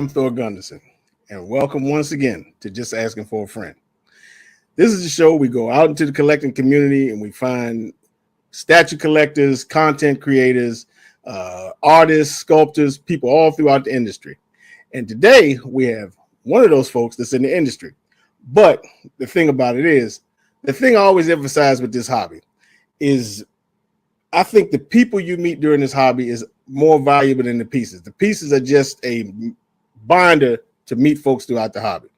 I'm Thor Gunderson, and welcome once again to Just Asking for a Friend. This is a show we go out into the collecting community and we find statue collectors, content creators, artists, sculptors, people all throughout the industry. And today we have one of those folks that's in the industry. But the thing about it is, the thing I always emphasize with this hobby is I think the people you meet during this hobby is more valuable than the pieces. The pieces are just a binder to meet folks throughout the hobby.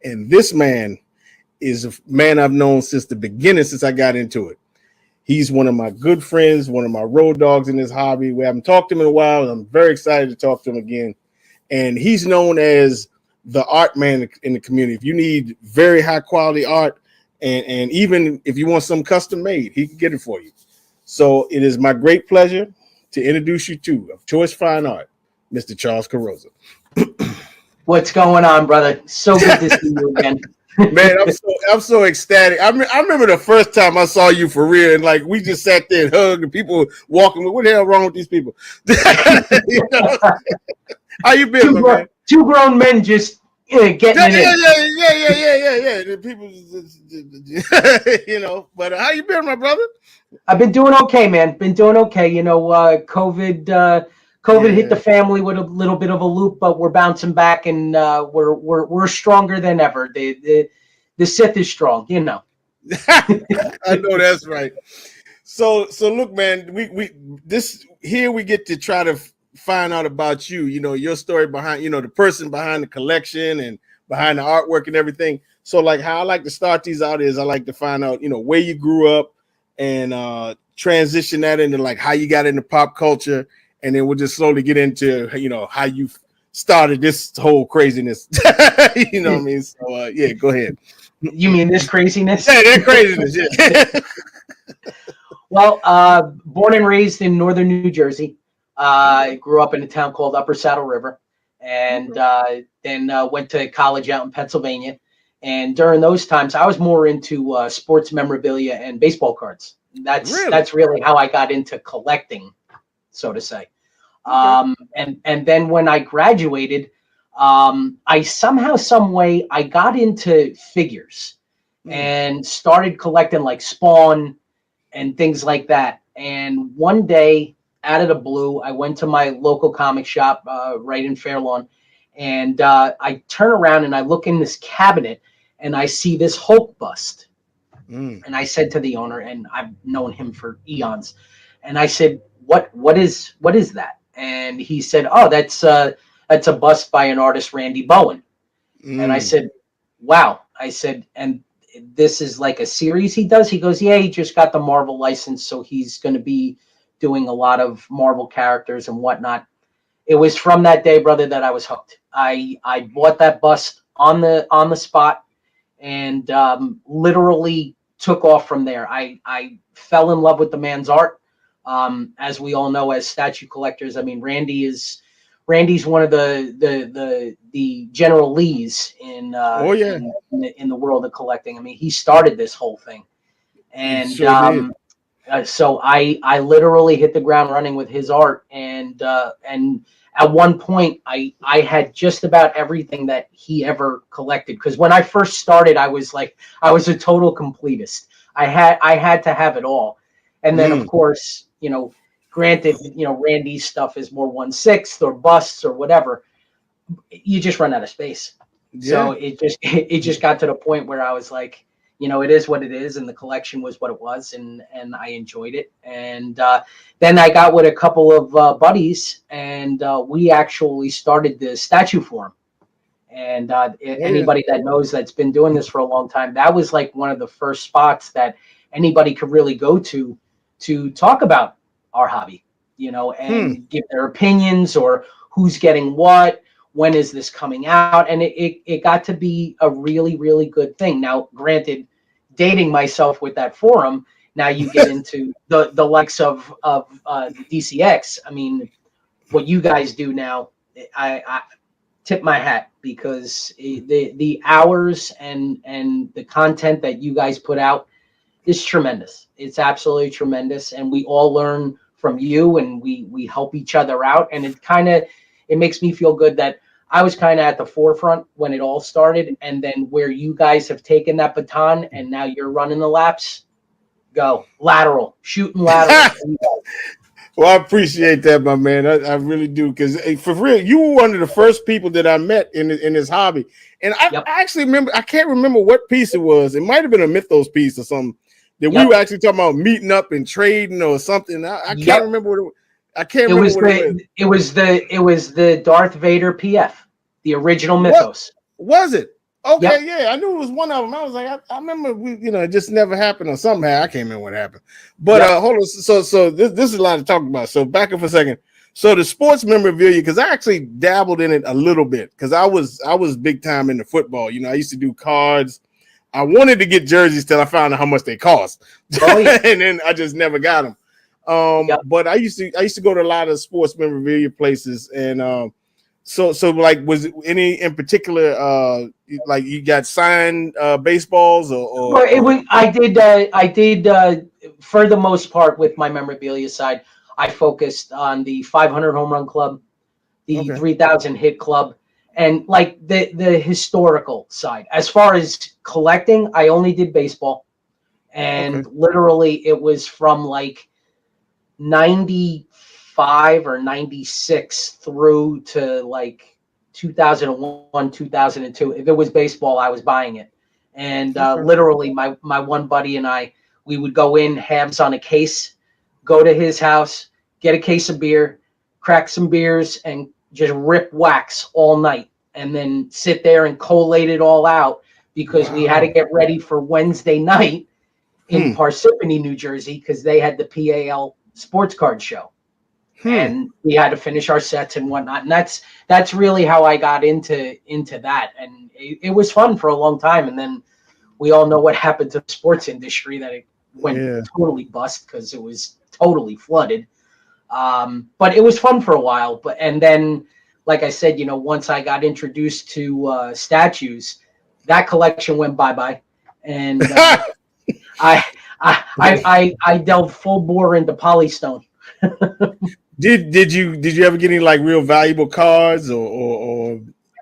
And this man is a man I've known since the beginning, since I got into it. He's one of my good friends, one of my road dogs in this hobby. We haven't talked to him in a while, and I'm very excited to talk to him again. And he's known as the art man in the community. If you need very high quality art, and even if you want some custom made, he can get it for you. So it is my great pleasure to introduce you to of Choice Fine Art, Mr. Charles Carozza. What's going on, brother? So good to see you again. Man, I'm so ecstatic. I remember the first time I saw you for real, and like we just sat there and hugged, and people walking. What the hell wrong with these people? You know? How you been, man? Two grown men just getting it in. The people, you know. But how you been, my brother? I've been doing okay, man. Been doing okay. You know, COVID hit the family with a little bit of a loop, but we're bouncing back, and we're stronger than ever. The Sith is strong, you know. I know that's right. So look, man, we get to try to find out about you. You know, your story behind, you know, the person behind the collection and behind the artwork and everything. So, like, how I like to start these out is I like to find out, you know, where you grew up and transition that into like how you got into pop culture. And then we'll just slowly get into, you know, how you started this whole craziness. You know what I mean? So, yeah, go ahead. You mean this craziness? Yeah, that craziness, yeah. Well, born and raised in northern New Jersey. I grew up in a town called Upper Saddle River, and then went to college out in Pennsylvania. And during those times, I was more into sports memorabilia and baseball cards. That's really how I got into collecting, so to say. Okay. And then when I graduated, I somehow, some way, I got into figures and started collecting like Spawn and things like that. And one day, out of the blue, I went to my local comic shop right in Fairlawn, and I turn around and I look in this cabinet and I see this Hulk bust. And I said to the owner, and I've known him for eons, and I said, What is that? And he said, oh, that's a bust by an artist, Randy Bowen. And I said, wow. I said, and this is like a series he does? He goes, yeah, he just got the Marvel license, so he's going to be doing a lot of Marvel characters and whatnot. It was from that day, brother, that I was hooked. I bought that bust on the spot and literally took off from there. I fell in love with the man's art. As we all know, as statue collectors, I mean, Randy's one of the General Lees in in the world of collecting. I mean, he started this whole thing, and so I literally hit the ground running with his art, and at one point I had just about everything that he ever collected, because when I first started, I was a total completist. I had to have it all, and then of course, you know, granted, you know, Randy's stuff is more 1/6 or busts or whatever. You just run out of space. Yeah. So it just got to the point where I was like, you know, it is what it is, and the collection was what it was, and I enjoyed it. And then I got with a couple of buddies, and we actually started the statue forum. And anybody that knows that's been doing this for a long time, that was like one of the first spots that anybody could really go to talk about our hobby, you know, and give their opinions or who's getting what, when is this coming out. And it got to be a really, really good thing. Now, granted, dating myself with that forum, now you get into the likes of the DCX. I mean, what you guys do now, I tip my hat, because the hours and the content that you guys put out is tremendous. It's absolutely tremendous, and we all learn from you, and we help each other out, and it makes me feel good that I was kind of at the forefront when it all started, and then where you guys have taken that baton and now you're running the laps, go lateral, shooting lateral. Well, I appreciate that, my man. I really do, because for real, you were one of the first people that I met in this hobby, and I actually remember. I can't remember what piece it was. It might have been a Mythos piece or something that we were actually talking about meeting up and trading or something. I can't remember what it was. I can't remember what it was. It was the Darth Vader PF, the original Mythos. Was it? Okay, yeah, I knew it was one of them. I was like, I remember, it just never happened or something. I can't remember what happened. But hold on. So this is a lot to talk about. So back up for a second. So the sports memorabilia, because I actually dabbled in it a little bit, because I was big time into football. I used to do cards. I wanted to get jerseys till I found out how much they cost, and then I just never got them. But I used to go to a lot of sports memorabilia places, and so like, was any in particular like you got signed baseballs or well, it was I did for the most part with my memorabilia side. I focused on the 500 home run club, the 3,000 hit club, and like the historical side. As far as collecting, I only did baseball, and literally it was from like 95 or 96 through to like 2001, 2002. If it was baseball, I was buying it. And literally my one buddy and I, we would go in halves on a case, go to his house, get a case of beer, crack some beers, and just rip wax all night, and then sit there and collate it all out, because we had to get ready for Wednesday night in Parsippany, New Jersey, because they had the PAL sports card show. And we had to finish our sets and whatnot. And that's really how I got into that. And it was fun for a long time. And then we all know what happened to the sports industry, that it went totally bust because it was totally flooded. But it was fun for a while. And then, like I said, once I got introduced to statues, that collection went bye-bye. And I delved full bore into polystone. Did you ever get any like real valuable cards or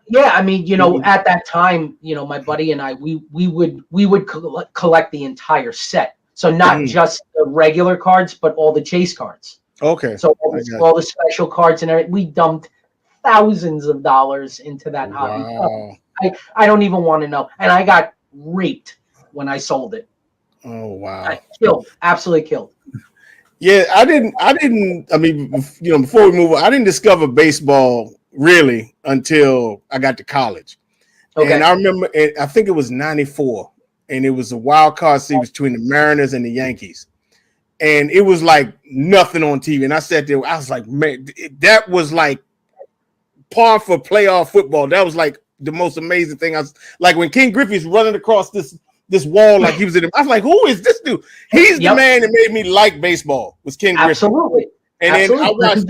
Yeah, I mean, at that time, my buddy and I, we would collect the entire set. So not just the regular cards, but all the chase cards. Okay. So all the special cards and everything. We dumped thousands of dollars into that hobby. Wow. I don't even want to know. And I got raped when I sold it. Oh wow. I absolutely killed. Yeah, I didn't. I mean, before we move on, I didn't discover baseball really until I got to college. Okay. And I remember, I think it was '94, and it was a wild card series between the Mariners and the Yankees, and it was like nothing on TV. And I sat there, I was like, man, that was like par for playoff football. That was like the most amazing thing. I was like, when King Griffey's running across this wall like he was in it. I was like, who is this dude? He's the man that made me like baseball, was Ken Griffey. Absolutely. And then I watched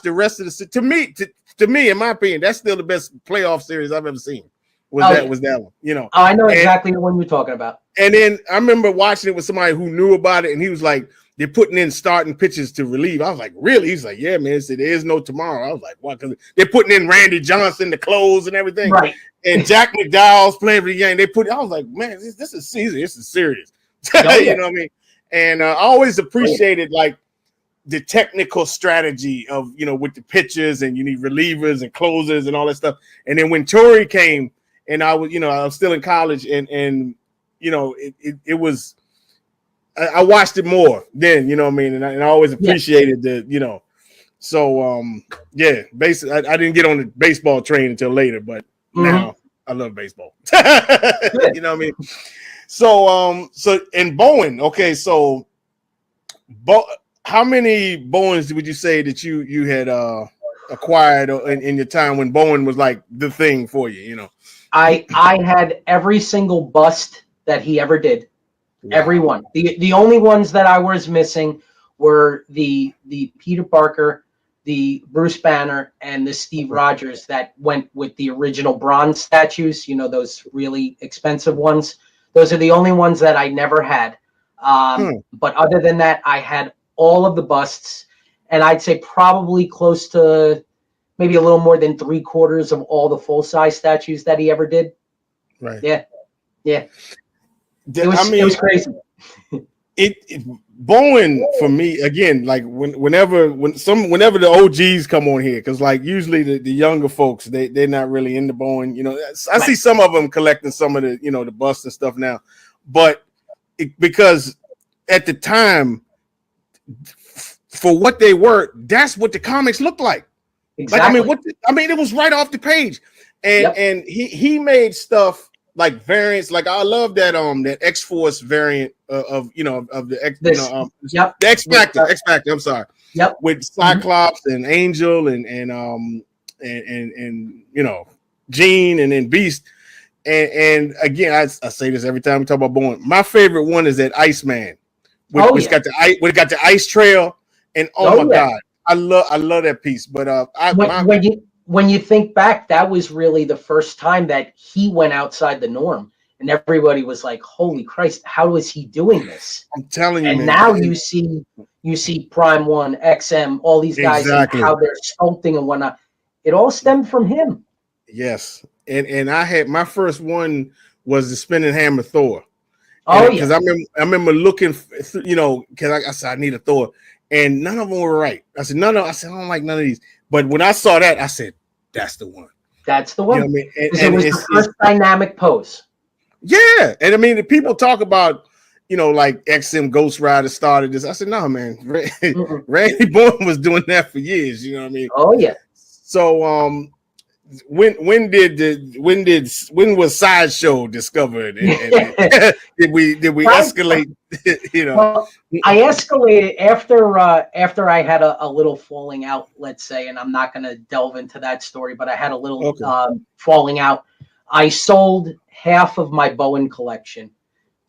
the rest of the to me, in my opinion, that's still the best playoff series I've ever seen. Was that one, I know exactly the one you're talking about. And then I remember watching it with somebody who knew about it, and he was like, they're putting in starting pitchers to relieve. I was like, really? He's like, yeah, man. He said, there is no tomorrow. I was like, what? Because they're putting in Randy Johnson to close and everything. Right. And Jack McDowell's playing for the Yankees. I was like, man, this is season. This is serious. You know what I mean? And I always appreciated like the technical strategy of, with the pitchers, and you need relievers and closers and all that stuff. And then when Torrey came, and I was still in college, and it was, I watched it more then, you know what I mean? And I always appreciated so basically I didn't get on the baseball train until later, but now I love baseball. You know what I mean? So in Bowen, okay, so how many Bowens would you say that you had acquired in your time when Bowen was like the thing for you, I had every single bust that he ever did. Wow. Everyone. The only ones that I was missing were the Peter Parker, the Bruce Banner, and the Steve Rogers that went with the original bronze statues, those really expensive ones. Those are the only ones that I never had. But other than that, I had all of the busts, and I'd say probably close to maybe a little more than 3/4 of all the full-size statues that he ever did. Right. Yeah. It was crazy. Bowen for me again, like whenever the OGs come on here, because like usually the younger folks they're not really into Bowen. You know, I see some of them collecting some of the the busts and stuff now, but because at the time, for what they were, that's what the comics looked like. Exactly. Like it was right off the page, and he made stuff like variants. Like I love that that X-Force variant of the X, the X Factor. I'm sorry. Yep. With Cyclops and Angel and Jean and then Beast. And again, I say this every time we talk about Bowen. My favorite one is that Iceman, which got the ice trail, and my God, I love that piece. But when you think back, that was really the first time that he went outside the norm, and everybody was like, "Holy Christ, how is he doing this?" I'm telling you, and man. Now you see Prime One, XM, all these guys, and how they're sculpting and whatnot. It all stemmed from him. Yes, and I had my first one was the spinning hammer Thor. Because I remember looking, because I said I need a Thor, and none of them were right. I said I don't like none of these. But when I saw that, I said that's the one. That's the one. You know what I mean? And it was the first dynamic pose. Yeah, and I mean the people talk about like XM Ghost Rider started this. I said no, man. Randy Bowen was doing that for years. You know what I mean? Oh yeah. So when was Sideshow discovered? And did we escalate? Well, I escalated after I had a little falling out, let's say, and I'm not going to delve into that story, but I had a little falling out. I sold half of my Bowen collection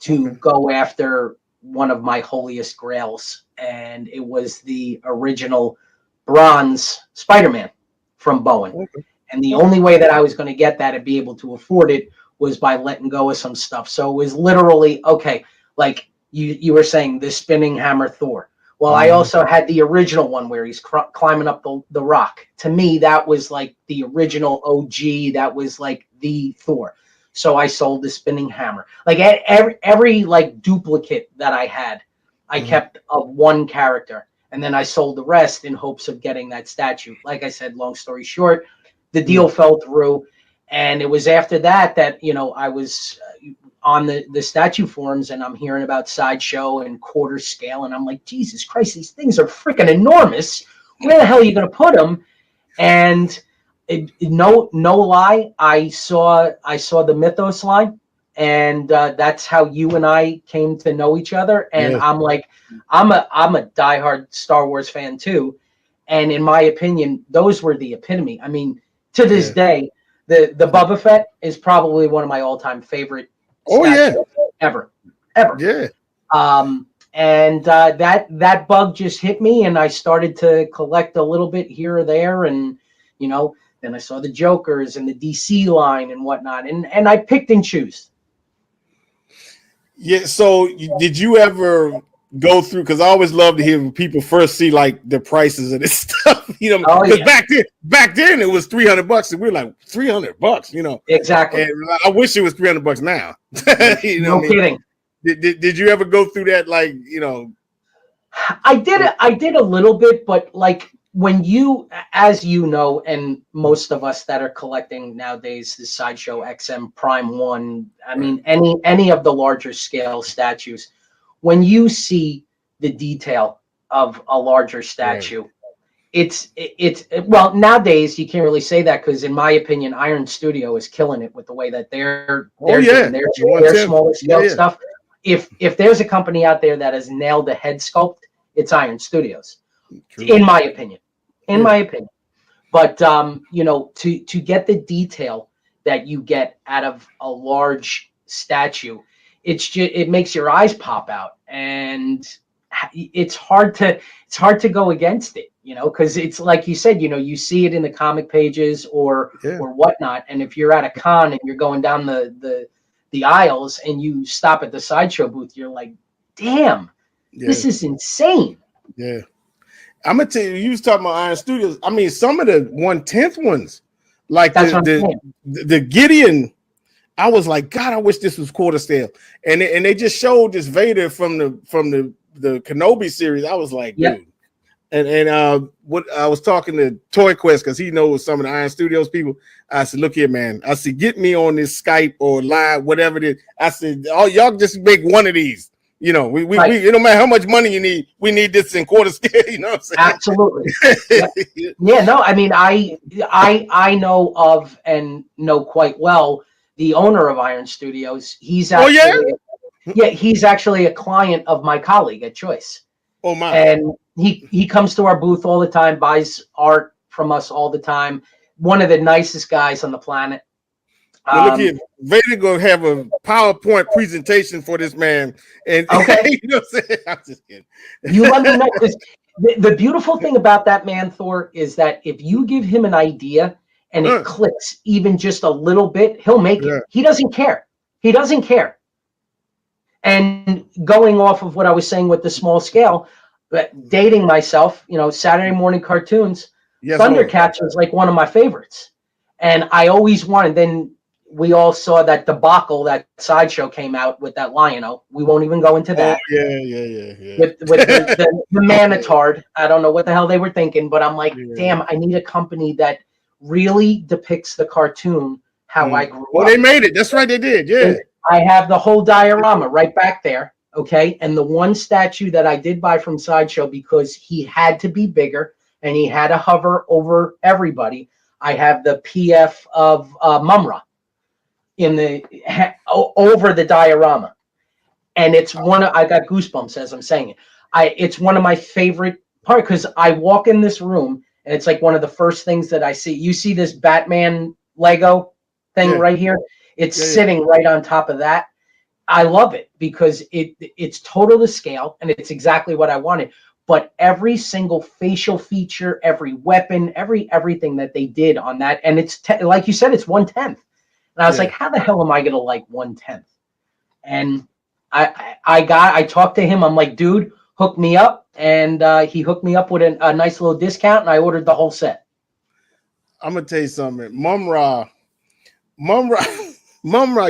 to go after one of my holiest grails, and it was the original bronze Spider-Man from Bowen. And the only way that I was going to get that and be able to afford it was by letting go of some stuff. So it was literally, like you were saying, the spinning hammer Thor. Well, I also had the original one where he's climbing up the rock. To me, that was like the original OG. That was like the Thor. So I sold the spinning hammer. Like every like duplicate that I had, I kept of one character. And then I sold the rest in hopes of getting that statue. Like I said, long story short, the deal fell through, and it was after that I was on the statue forums, and I'm hearing about Sideshow and quarter scale, and I'm like, Jesus Christ, these things are freaking enormous. Where the hell are you going to put them? And no lie, I saw the Mythos line, and that's how you and I came to know each other. And I'm like, I'm a diehard Star Wars fan too, and in my opinion, those were the epitome. I mean, to this day, the Boba Fett is probably one of my all-time favorite statues ever. Yeah. And that bug just hit me, and I started to collect a little bit here or there, and then I saw the Jokers and the DC line and whatnot, and I picked and choose. Yeah. So did you ever go through? Because I always love to hear when people first see like the prices of this stuff. Because back then it was $300, and we were like $300. Exactly. And I wish it was $300 now. No kidding. Did you ever go through that? Like I did a little bit, but like when you, as you know, and most of us that are collecting nowadays, the Sideshow XM Prime One, I mean, any of the larger scale statues, when you see the detail of a larger statue, it's well, nowadays you can't really say that, because in my opinion, Iron Studio is killing it with the way that they're doing their smaller scale stuff. If there's a company out there that has nailed the head sculpt, it's Iron Studios. True. In my opinion. But to get the detail that you get out of a large statue, it makes your eyes pop out, and it's hard to go against it, because it's like you said, you see it in the comic pages or whatnot, and if you're at a con and you're going down the aisles and you stop at the Sideshow booth, you're like, damn, this is insane. Yeah. I'm gonna tell you, you was talking about Iron Studios. I mean, some of the 1/10 ones, like the Gideon, I was like, God, I wish this was quarter scale. And they just showed this Vader from the Kenobi series. I was like, dude. And what I was talking to Toy Quest because he knows some of the Iron Studios people. I said, look here, man. I said, get me on this Skype or live, whatever it is. I said, oh, y'all just make one of these. You know, we it don't matter how much money you need, we need this in quarter scale. You know what I'm saying? Absolutely. Yeah, no, I mean, I know of and know quite well the owner of Iron Studios. He's actually, he's actually a client of my colleague at Choice. Oh my! And he comes to our booth all the time, buys art from us all the time. One of the nicest guys on the planet. Well, look here, Vader gonna have a PowerPoint presentation for this man, and okay, you know what I'm saying? I'm just kidding. You let me know, because the beautiful thing about that man, Thor, is that if you give him an idea and it clicks even just a little bit, he'll make it. He doesn't care. He doesn't care. And going off of what I was saying with the small scale, but dating myself, you know, Saturday morning cartoons, Thundercats was like one of my favorites. And I always wanted, then we all saw that debacle, that Sideshow came out with that Lion-O. We won't even go into that. Oh, yeah. With the Manitard. I don't know what the hell they were thinking, but I'm like, damn, I need a company that really depicts the cartoon how I grew up. Well, they made it. That's right, they did. Yeah. And I have the whole diorama right back there. Okay. And the one statue that I did buy from Sideshow, because he had to be bigger and he had to hover over everybody, I have the PF of Mumra in the over the diorama, and it's I got goosebumps as I'm saying it. It's one of my favorite parts, because I walk in this room and it's like one of the first things that I see. You see this Batman Lego thing right here? It's sitting right on top of that. I love it because it's total to scale and it's exactly what I wanted. But every single facial feature, every weapon, everything that they did on that, and it's like you said, it's 1/10. And I was like, how the hell am I gonna like 1/10? And I talked to him. I'm like, dude, hook me up, and he hooked me up with a nice little discount, and I ordered the whole set. I'm gonna tell you something. Mumra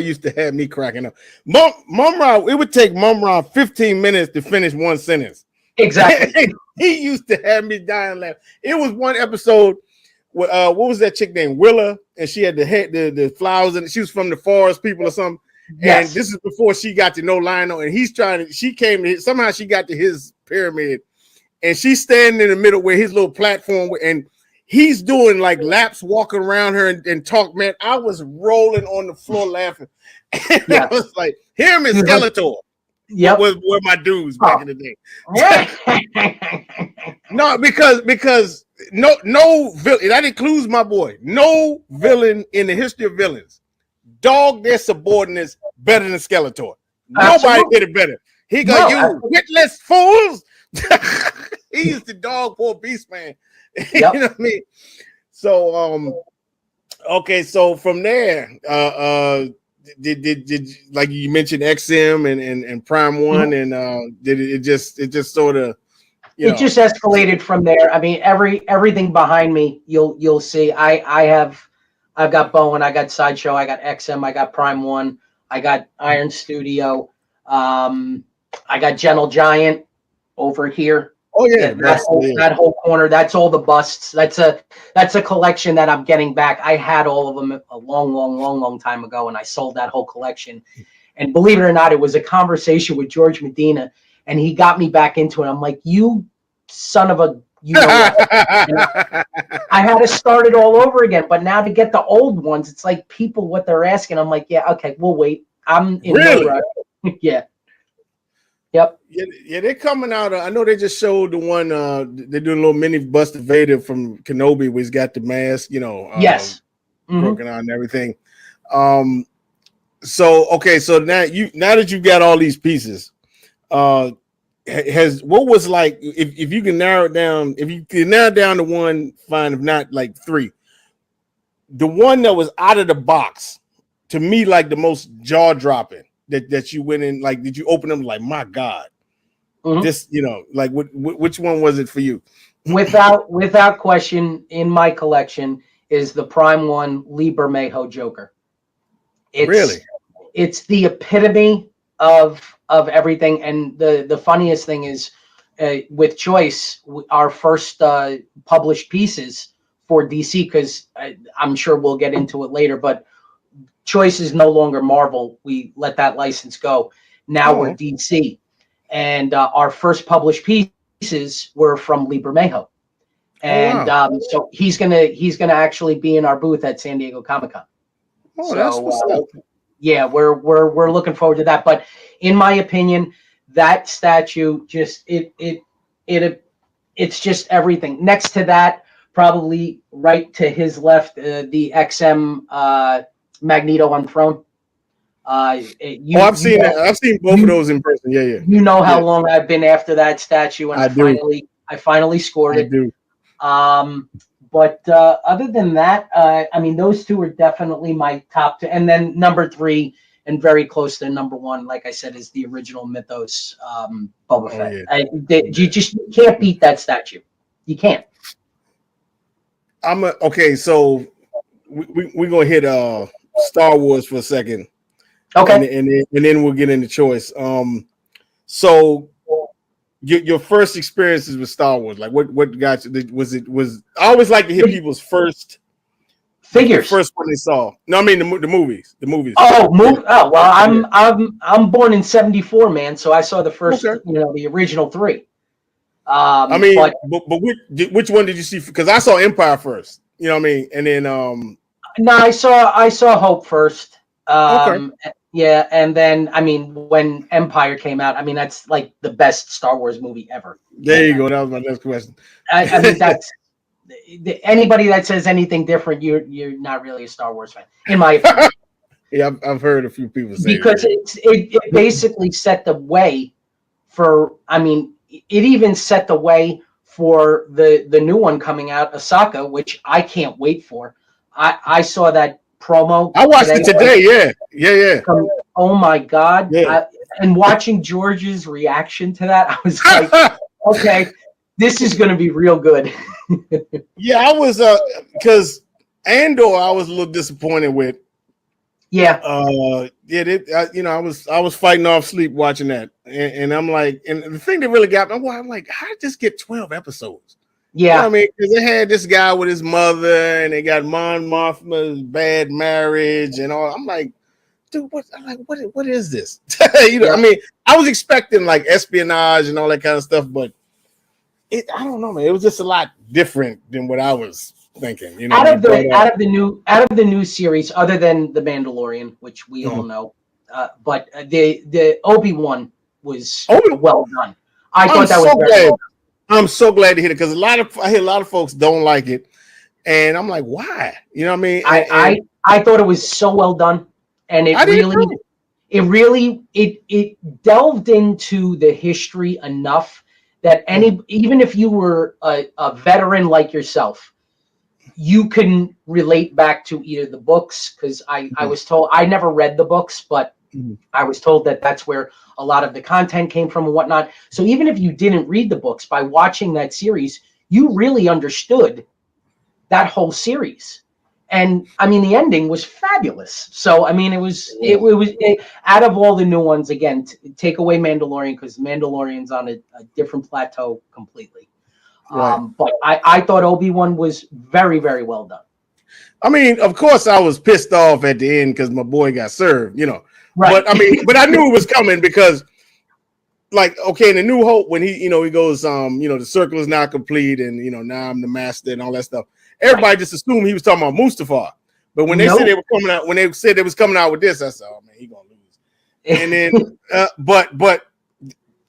used to have me cracking up. Mumra, it would take Mumra 15 minutes to finish one sentence. Exactly. He used to have me dying laughing. It was one episode. What was that chick named Willa? And she had the flowers, and she was from the forest people or something. Yes. And this is before she got to know Lionel. And somehow she got to his pyramid, and she's standing in the middle where his little platform, and he's doing like laps, walking around her and talk. Man, I was rolling on the floor laughing. And I was like, him and Skeletor. Yep. Were my dudes back in the day. No, because no villain, that includes my boy. No villain in the history of villains dog their subordinates better than Skeletor. Nobody did it better. He got you witless fools. He used to dog poor Beast Man. You know what I mean? So okay, so from there, did like you mentioned XM and Prime One, and did it just sort of it just escalated from there. I mean, everything behind me, you'll see. I've got Bowen, I got Sideshow, I got XM, I got Prime One, I got Iron Studio, I got Gentle Giant over here. Oh yeah, that whole corner. That's all the busts. That's a collection that I'm getting back. I had all of them a long time ago, and I sold that whole collection. And believe it or not, it was a conversation with George Medina, and he got me back into it. I'm like, you son of a, you know what? I had to start it all over again. But now to get the old ones, it's like people what they're asking. I'm like, yeah, okay, we'll wait. I'm in no rush. Yeah. Yep. Yeah, they're coming out. I know they just showed the one. They're doing a little mini Buster Vader from Kenobi, where he's got the mask, yes, broken out and everything. So okay, so now that you've got all these pieces, what was like if you can narrow it down, if you can narrow down to one, fine. If not, like three. The one that was out of the box, to me, like the most jaw dropping. That you went in, like, did you open them like, my God, this, like, which one was it for you? without question, in my collection is the Prime One Lee Bermejo Joker. Really? It's the epitome of everything. And the funniest thing is, with Choice, our first published pieces for DC, because I'm sure we'll get into it later, but Choice is no longer Marvel. We let that license go. Now we're DC, and our first published pieces were from Lee Bermejo. And so he's gonna actually be in our booth at San Diego Comic-Con. Oh, so, that's what's up. Yeah, we're looking forward to that. But in my opinion, that statue just it's just everything. Next to that, probably right to his left, the XM Magneto on throne. I've seen that. I've seen both of those in person. Yeah. You know how long I've been after that statue, and I finally scored it. I do. But other than that, I mean, those two are definitely my top two. And then number three, and very close to number one, like I said, is the original Mythos Boba Fett. Yeah. You just can't beat that statue. You can't. Okay, so we're gonna hit Star Wars for a second. Okay. And then we'll get into Choice. So your first experiences with Star Wars, like what got you? Was I always like to hear people's first figures, first one they saw. No, I mean the movies. Oh, well, I'm born in '74, man. So I saw the first, the original three. I mean, but which one did you see? Because I saw Empire first. You know what I mean? And then no, I saw Hope first. Yeah, and then I mean, when Empire came out, I mean that's like the best Star Wars movie ever. There you go. That was my next question. I mean, that's anybody that says anything different, you're not really a Star Wars fan, in my opinion. Yeah, I've heard a few people say because that. it basically set the way for. I mean, it even set the way for the new one coming out, Ahsoka, which I can't wait for. I saw that promo. I watched it today. Yeah. Oh my God! Yeah. And watching George's reaction to that, I was like, okay, this is going to be real good. Yeah, I was because Andor, I was a little disappointed with. Yeah. I was fighting off sleep watching that, and I'm like, and the thing that really got me, I'm like, how did this get 12 episodes? Yeah, you know I mean, because they had this guy with his mother, and they got Mon Mothma's bad marriage and all. I'm like, dude, what is this? I mean, I was expecting like espionage and all that kind of stuff, but I don't know, man. It was just a lot different than what I was thinking. You know, out of the new series, other than the Mandalorian, which we all know, but the Obi-Wan was well done. I thought that was very well done. I'm so glad to hear it because I hear a lot of folks don't like it, and I'm like, why? You know what I mean? I thought it was so well done, and it delved into the history enough that even if you were a veteran like yourself, you can relate back to either the books, because I was told, I never read the books, but I was told that that's where a lot of the content came from and whatnot. So even if you didn't read the books, by watching that series, you really understood that whole series. And I mean, the ending was fabulous. So I mean, it was out of all the new ones, again, take away Mandalorian, because Mandalorian's on a different plateau completely. Right. But I thought Obi-Wan was very, very well done. I mean, of course, I was pissed off at the end because my boy got served, you know. Right. But I mean, but I knew it was coming because, like, okay, in the New Hope, when he goes, the circle is now complete, and now I'm the master and all that stuff. Everybody just assumed he was talking about Mustafar. But when they said they were coming out, when they said they was coming out with this, I said, oh man, he gonna lose. And then, but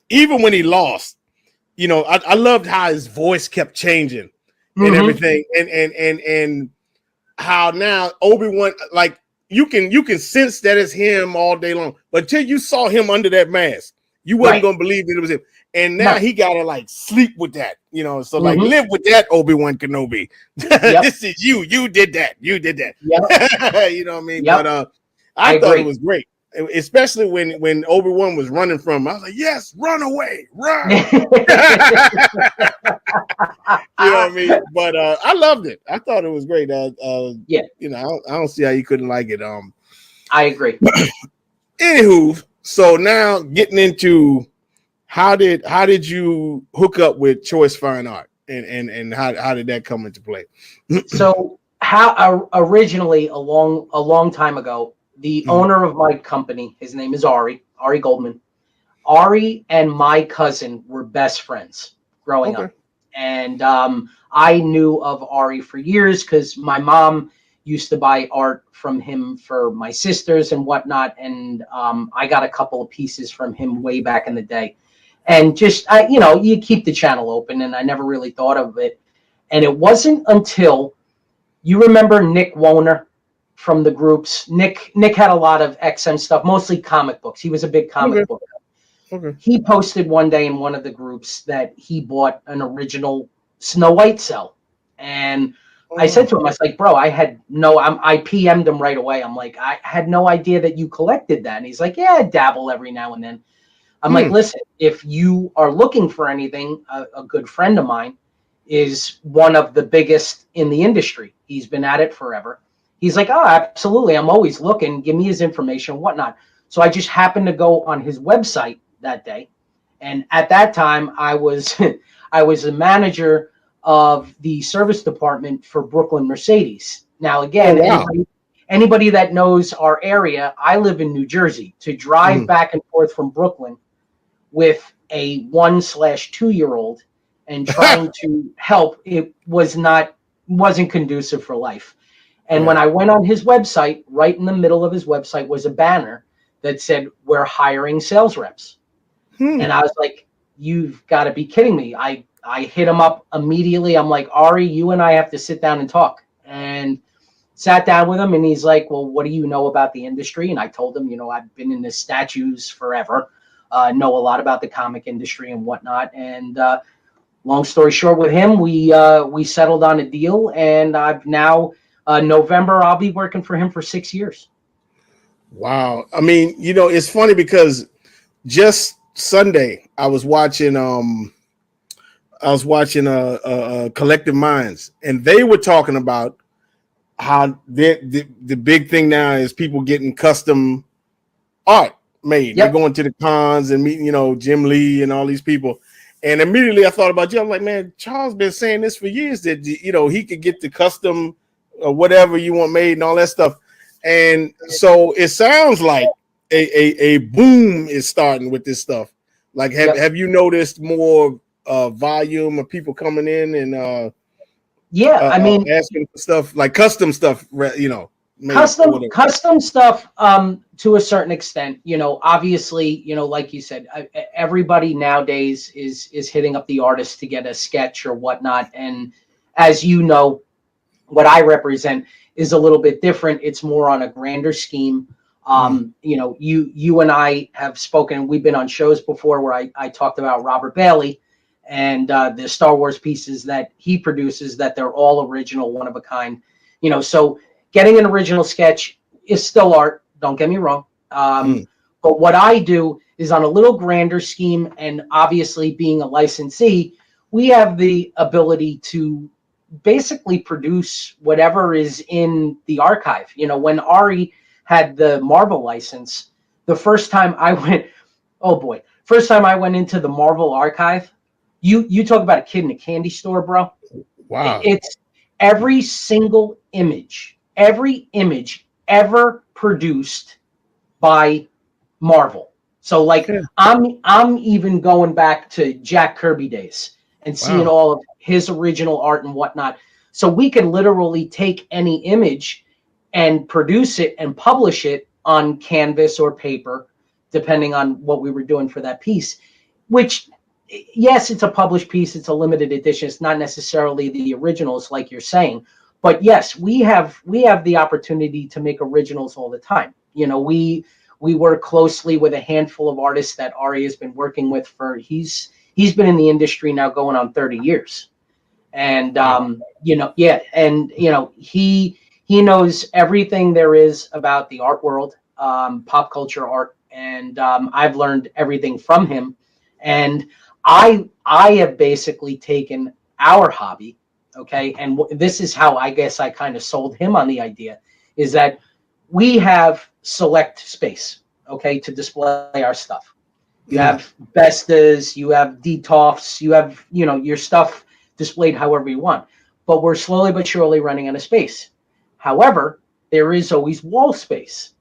even when he lost, I loved how his voice kept changing and everything, and how now Obi-Wan, like, you can sense that it's him all day long, but until you saw him under that mask, you wasn't gonna believe that it was him. And now he gotta like sleep with that, so like live with that, Obi-Wan Kenobi. This is you did that. Yep. You know what I mean? Yep. But I thought it was great. especially when Obi-Wan was running from him. I was like, yes, run away, run. You know what I mean? But I loved it. I thought it was great. Yeah, you know, I don't see how you couldn't like it. I agree. Anywho, so now getting into how did you hook up with Choice Fine Art, and how did that come into play? So how originally a long time ago, the owner of my company, his name is Ari Goldman. Ari and my cousin were best friends growing up. And I knew of Ari for years because my mom used to buy art from him for my sisters and whatnot. And I got a couple of pieces from him way back in the day. And just, you keep the channel open, and I never really thought of it. And it wasn't until, you remember Nick Woner from the groups. Nick had a lot of XM stuff, mostly comic books. He was a big comic book. He posted one day in one of the groups that he bought an original Snow White cell. And I said to him, I was like, bro, I PM'd him right away. I'm like, I had no idea that you collected that. And he's like, yeah, I dabble every now and then. I'm like, listen, if you are looking for anything, a good friend of mine is one of the biggest in the industry. He's been at it forever. He's like, oh, absolutely. I'm always looking. Give me his information and whatnot. So I just happened to go on his website that day. And at that time, I was a manager of the service department for Brooklyn Mercedes. Now, again, anybody that knows our area, I live in New Jersey. To drive back and forth from Brooklyn with a 1/2-year-old and trying to help, it wasn't conducive for life. And when I went on his website, right in the middle of his website was a banner that said, we're hiring sales reps. And I was like, you've got to be kidding me. I hit him up immediately. I'm like, Ari, you and I have to sit down and talk. And sat down with him, and he's like, well, what do you know about the industry? And I told him, I've been in the statues forever, know a lot about the comic industry and whatnot. And long story short, with him, we settled on a deal, and I've now November I'll be working for him for 6 years. Wow. I mean, it's funny because just Sunday I was watching Collective Minds, and they were talking about how the big thing now is people getting custom art made. They're going to the cons and meeting, Jim Lee and all these people. And immediately I thought about you. I'm like, man, Charles been saying this for years that, he could get the custom whatever you want made and all that stuff. And so it sounds like a boom is starting with this stuff. Like, have you noticed more volume of people coming in and I mean, asking for stuff like custom stuff, custom stuff to a certain extent, obviously, like you said, everybody nowadays is hitting up the artist to get a sketch or whatnot. And as you know, what I represent is a little bit different. It's more on a grander scheme. You and I have spoken, we've been on shows before where I talked about Robert Bailey and the Star Wars pieces that he produces, that they're all original, one of a kind, so getting an original sketch is still art. Don't get me wrong. But what I do is on a little grander scheme, and obviously being a licensee, we have the ability to basically produce whatever is in the archive. When Ari had the Marvel license, the first time I went into the Marvel archive, you talk about a kid in a candy store, bro. Wow. It's every single image ever produced by Marvel. So like I'm even going back to Jack Kirby days and seeing all of his original art and whatnot. So we can literally take any image and produce it and publish it on canvas or paper, depending on what we were doing for that piece, which, yes, it's a published piece. It's a limited edition. It's not necessarily the originals like you're saying. But yes, we have the opportunity to make originals all the time. We work closely with a handful of artists that Ari has been working with for, he's been in the industry now going on 30 years. And, he knows everything there is about the art world. pop culture art, and I've learned everything from him. And I have basically taken our hobby, okay, and this is how I guess I kind of sold him on the idea, is that we have select space, okay, to display our stuff. You have Bestas, you have Detoffs, you have, your stuff displayed however you want. But we're slowly but surely running out of space. However, there is always wall space.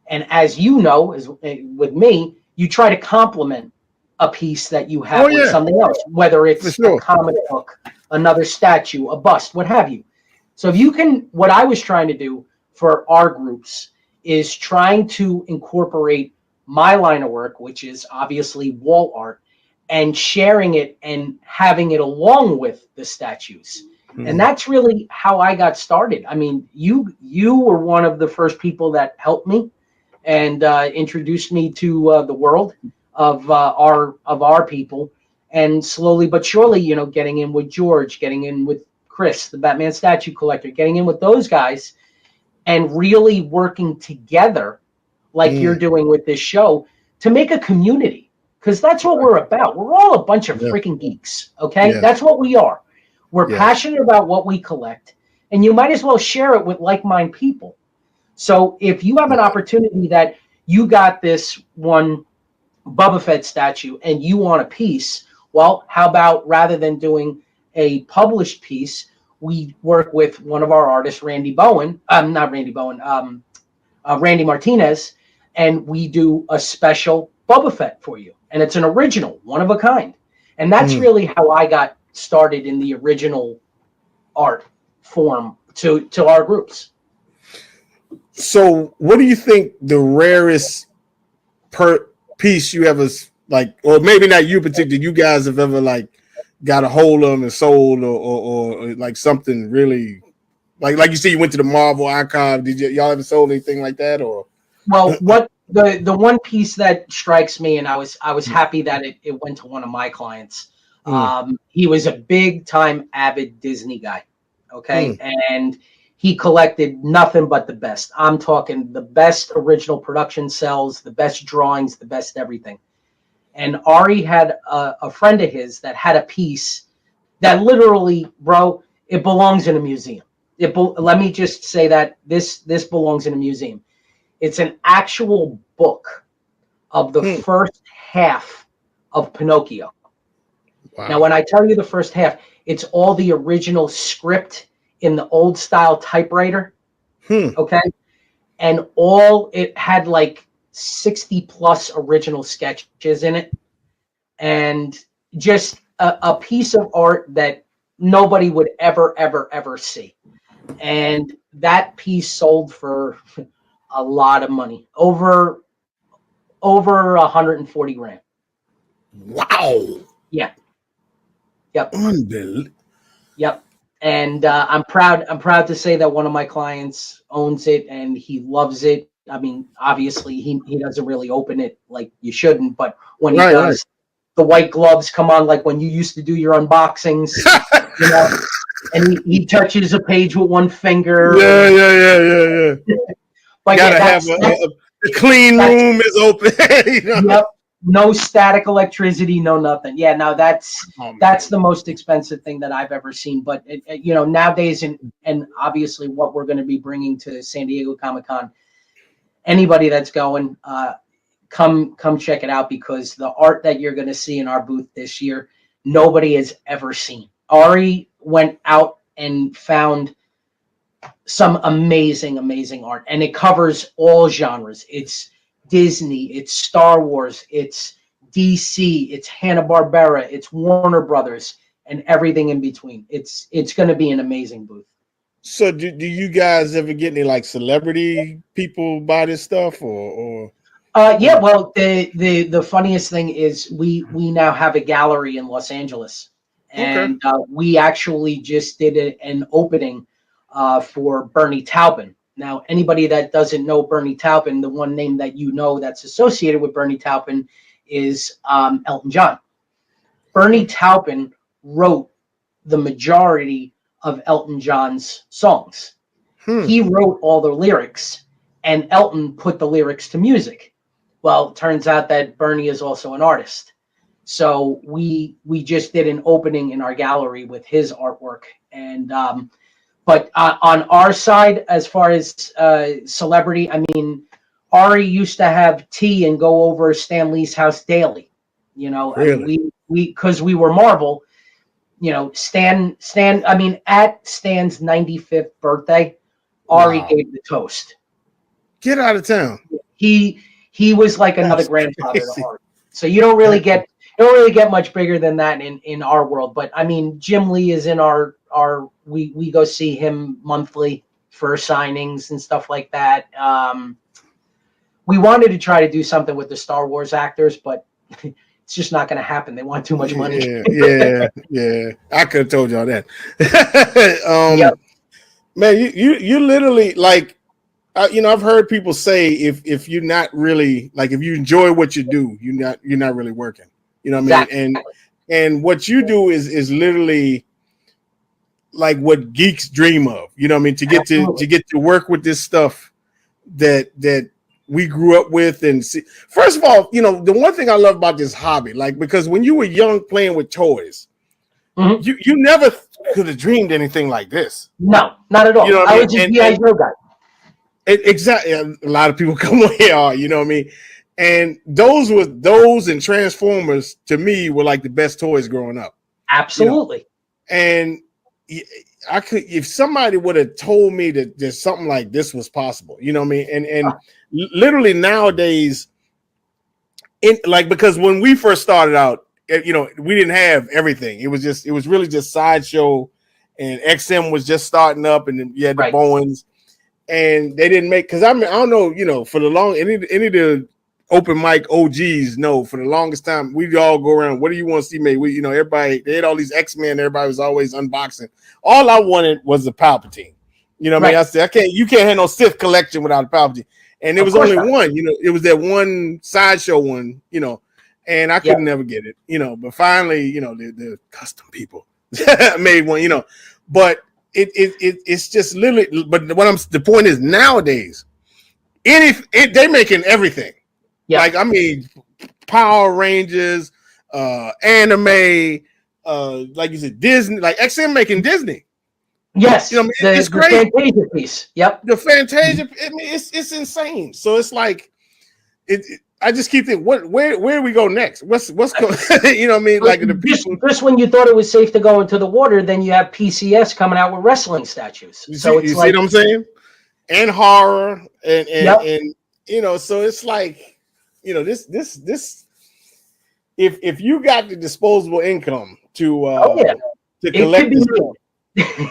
And as you know, as with me, you try to complement a piece that you have with something else, whether it's a comic book, another statue, a bust, what have you. So if you can, what I was trying to do for our groups is trying to incorporate my line of work, which is obviously wall art, and sharing it and having it along with the statues. And that's really how I got started. I mean, you were one of the first people that helped me and introduced me to the world of our people. And slowly but surely, getting in with George, getting in with Chris, the Batman statue collector, getting in with those guys, and really working together like you're doing with this show to make a community, because that's what we're about. We're all a bunch of freaking geeks, okay? Yeah. That's what we are. We're passionate about what we collect, and you might as well share it with like-minded people. So if you have an opportunity that you got this one Boba Fett statue and you want a piece, well, how about rather than doing a published piece, we work with one of our artists, Randy Martinez, and we do a special Boba Fett for you. And it's an original, one of a kind. And that's really how I got started in the original art form to our groups. So what do you think the rarest piece you ever, like, or maybe not you particularly, you guys have ever like got a hold of and sold, or like something really, like you said, you went to the Marvel archive. Did y'all ever sold anything like that? Or well, what the one piece that strikes me, and I was happy that it went to one of my clients. He was a big time avid Disney guy, okay, and he collected nothing but the best. I'm talking the best original production cells, the best drawings, the best everything. And Ari had a friend of his that had a piece that literally, bro, it belongs in a museum. Let me just say that this belongs in a museum. It's an actual book of the first half of Pinocchio. Wow. Now, when I tell you the first half, it's all the original script in the old style typewriter. Okay. And it had like 60 plus original sketches in it. And just a piece of art that nobody would ever see. And that piece sold for a lot of money, over 140 grand. Wow. Yeah. Yep. Unbelievable. Yep. And I'm proud to say that one of my clients owns it and he loves it. I mean, obviously he doesn't really open it like you shouldn't, but when he does, the white gloves come on like when you used to do your unboxings, and he touches a page with one finger. Yeah. But gotta have the clean room is open. Yep. No static electricity, no nothing. Yeah, now that's the most expensive thing that I've ever seen. But nowadays, and obviously what we're going to be bringing to San Diego Comic-Con, anybody that's going, come check it out, because the art that you're going to see in our booth this year, nobody has ever seen. Ari went out and found some amazing art, and it covers all genres. It's Disney, it's Star Wars, it's DC, it's Hanna-Barbera, it's Warner Brothers, and everything in between. It's going to be an amazing booth. So do you guys ever get any like celebrity people buy this stuff, or? Yeah, well, the funniest thing is we now have a gallery in Los Angeles, and we actually just did an opening for Bernie Taupin. Now, anybody that doesn't know Bernie Taupin, the one name that that's associated with Bernie Taupin is Elton John. Bernie Taupin wrote the majority of Elton John's songs. He wrote all the lyrics, and Elton put the lyrics to music. Well, it turns out that Bernie is also an artist. So we just did an opening in our gallery with his artwork. And but on our side, as far as celebrity, I mean, Ari used to have tea and go over Stan Lee's house daily. You know, Really? I mean, we because we were Marvel. You know, Stan. I mean, at Stan's 95th birthday, Ari gave the toast. Get out of town. He was like another grandfather to Ari. So you don't really get much bigger than that in our world. But I mean, Jim Lee is in our we go see him monthly for signings and stuff like that. We wanted to try to do something with the Star Wars actors, but it's just not going to happen. They want too much money. Yeah. I could have told y'all that. Man, you literally like, I've heard people say if you're not really like, if you enjoy what you do, you're not really working. You know what I mean? Exactly. And what you do is literally like what geeks dream of. You know what I mean? To get to work with this stuff that we grew up with and see. First of all, the one thing I love about this hobby, like, because when you were young playing with toys, you never could have dreamed anything like this. No, not at all. I was just G.I. Joe guy. Exactly. A lot of people come on here, you know what I mean? And those and Transformers to me were like the best toys growing up. Absolutely. And I could, if somebody would have told me that there's something like this was possible, you know what I mean? And literally nowadays, because when we first started out, we didn't have everything. It was really just Sideshow, and XM was just starting up, and then you had the Bowens, and they didn't make, because I don't know, for the long, any of the open mic OGs know, for the longest time, we'd all go around, what do you want to see made? Everybody, they had all these X-Men, everybody was always unboxing. All I wanted was the Palpatine. You know what I mean? I said, you can't have no Sith collection without a Palpatine. And there was only one, it was that one Sideshow one, and I could never get it, but finally, the custom people made one, but it's just literally, but the point is nowadays, they making everything. Yeah. Like, I mean, Power Rangers, anime, like you said, Disney, like XM making Disney. Yes, it's great. The Fantasia piece. Yep. The Fantasia, I mean, it's insane. So it's like, I just keep thinking, where we go next? What's going? You know what I mean? Like just when you thought it was safe to go into the water, then you have PCS coming out with wrestling statues. You see what I'm saying? And horror, and so it's like, this. If you got the disposable income to collect this stuff,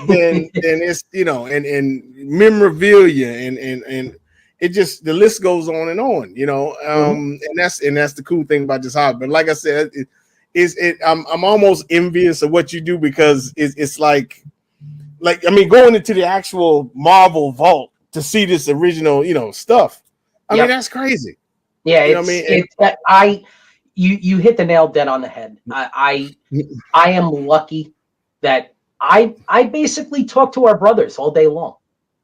then it's and memorabilia and it just, the list goes on and on, and that's the cool thing about this hobby. But like I said, I'm almost envious of what you do, because it's like I mean, going into the actual Marvel vault to see this original stuff. I mean, that's crazy. Yeah, you hit the nail dead on the head. I am lucky that I basically talk to our brothers all day long.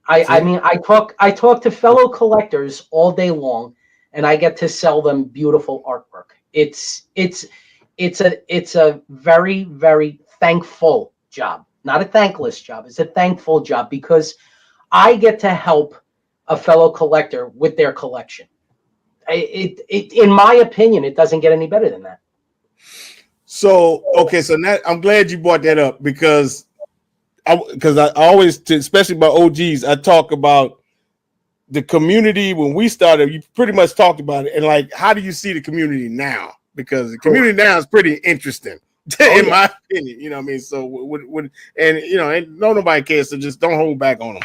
I talk to fellow collectors all day long, and I get to sell them beautiful artwork. It's a very, very thankful job, not a thankless job. It's a thankful job, because I get to help a fellow collector with their collection. In my opinion, it doesn't get any better than that. So now I'm glad you brought that up, because I always, especially about OGs, I talk about the community when we started. You pretty much talked about it, and like, how do you see the community now? Because the community now is pretty interesting, in my opinion. You know what I mean? So and nobody cares, so just don't hold back on them.